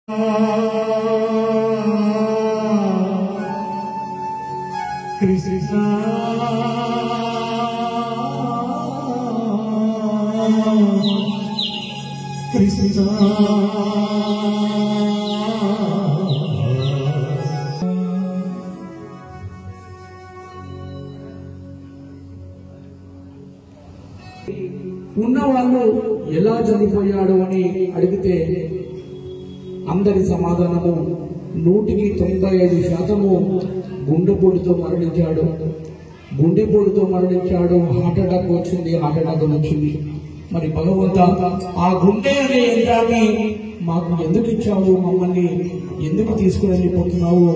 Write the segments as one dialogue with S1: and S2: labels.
S1: Krishna Krishna ఉన్నవాళ్ళు ఎలా చనిపోయాడు అని అడిగితే అందరి సమాధానము 195% గుండెపోటుతో మరణించాడు. గుండెపోటుతో మరణించాడు. హార్ట్ అటాక్ వచ్చింది. మరి భగవంత ఆ గుండె అనే యంత్రాన్ని మాకు ఎందుకు ఇచ్చావు? మమ్మల్ని ఎందుకు తీసుకుని వెళ్ళిపోతున్నావు?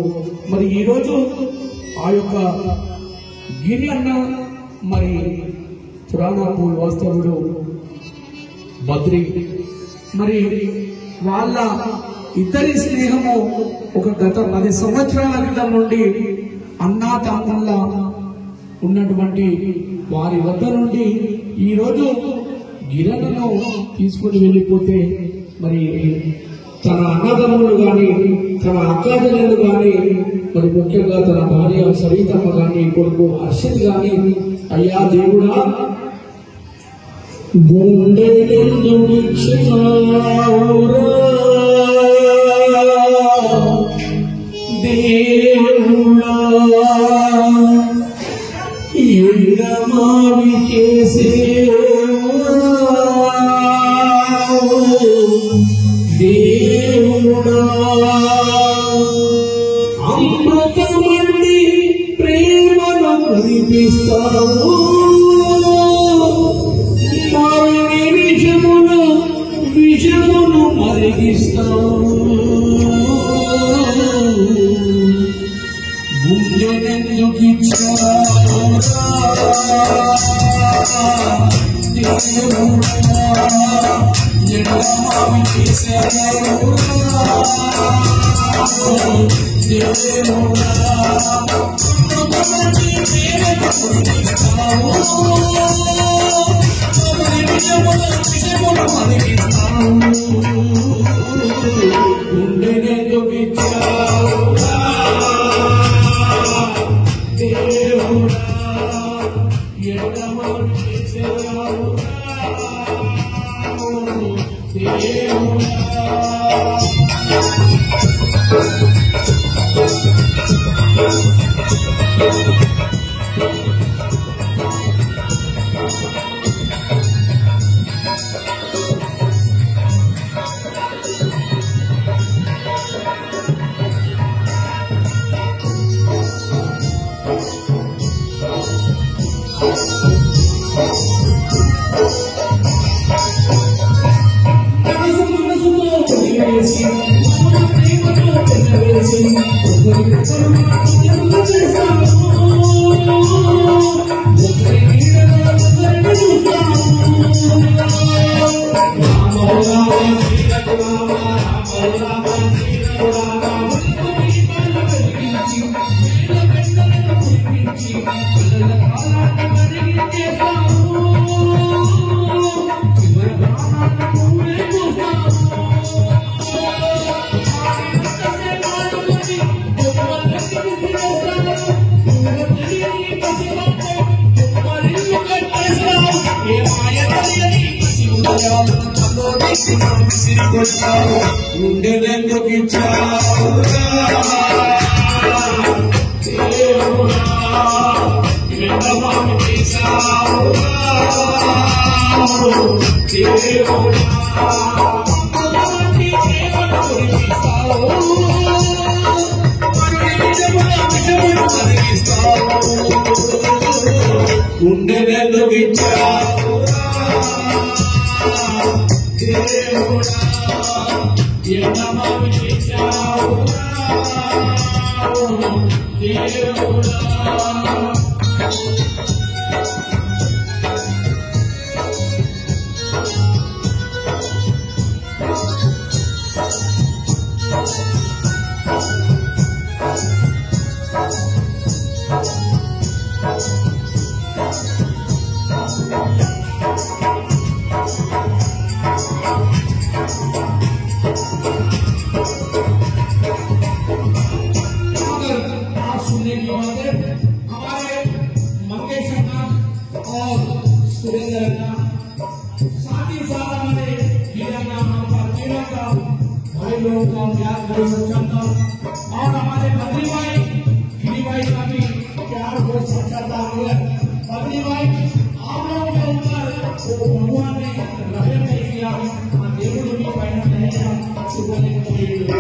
S1: మరి ఈరోజు ఆ యొక్క గిరి అన్న మరి పురాణపూర్ వాస్తవుడు బద్రి మరి వాళ్ళ ఇద్దరి స్నేహము ఒక గత 10 సంవత్సరాల క్రితం నుండి అన్నా తమ్ముళ్ళ ఉన్నటువంటి వారి వద్ద నుండి ఈరోజు గిరణను తీసుకుని వెళ్ళిపోతే మరి తన అన్నదమ్ములు కానీ తన అక్కచెల్లెలు కానీ మరి ముఖ్యంగా తన భార్య సరితమ్మ కానీ కొడుకు హర్షిత్ కానీ అయ్యా దేవుడా గుండె దేవుడా ఎండమావి చేసే దేవుడా అమృతమండి ప్రేమను కురిపిస్తావు విషమును మరిగిస్తావు గుండెనెందుకు ఇచ్చావురా దేవుడా ఎడమావి చేశావురా దేవుడా అమృతమండి ప్రేమను కురిపిస్తావు గుండెనెందుకు ఇచ్చావురా దేవుడా ఎడమావి చేశావురా దేవుడా గుండెనెందుకు ఇచ్చావురా దేవుడా ఎండమావి చేశావురా దేవుడా అమృతమండి ప్రేమను కురిపిస్తావు విషమును మరిగిస్తావు గుండెనెందుకు ఇచ్చావురా దేవుడా ఎండమావి చేశావురా దేవుడా भाई लोगों को हम याद कर सकता और हमारे बद्री भाई का भी प्यार हो सकता है। बद्री भाई आप लोगों के ऊपर वो भगवान ने रहम नहीं किया, దేవుడు మీ పైన దయ చూపలేదు।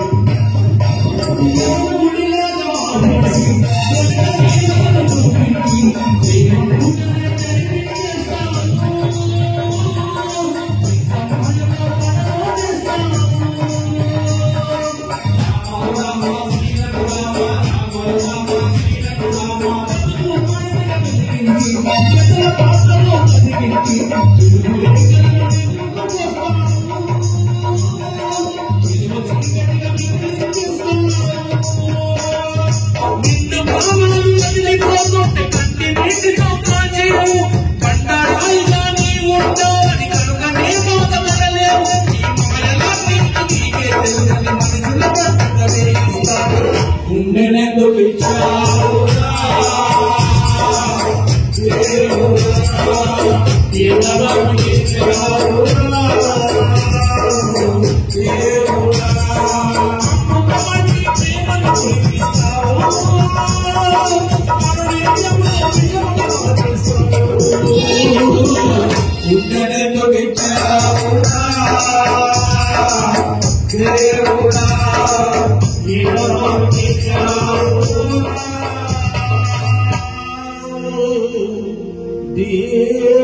S1: Yeah.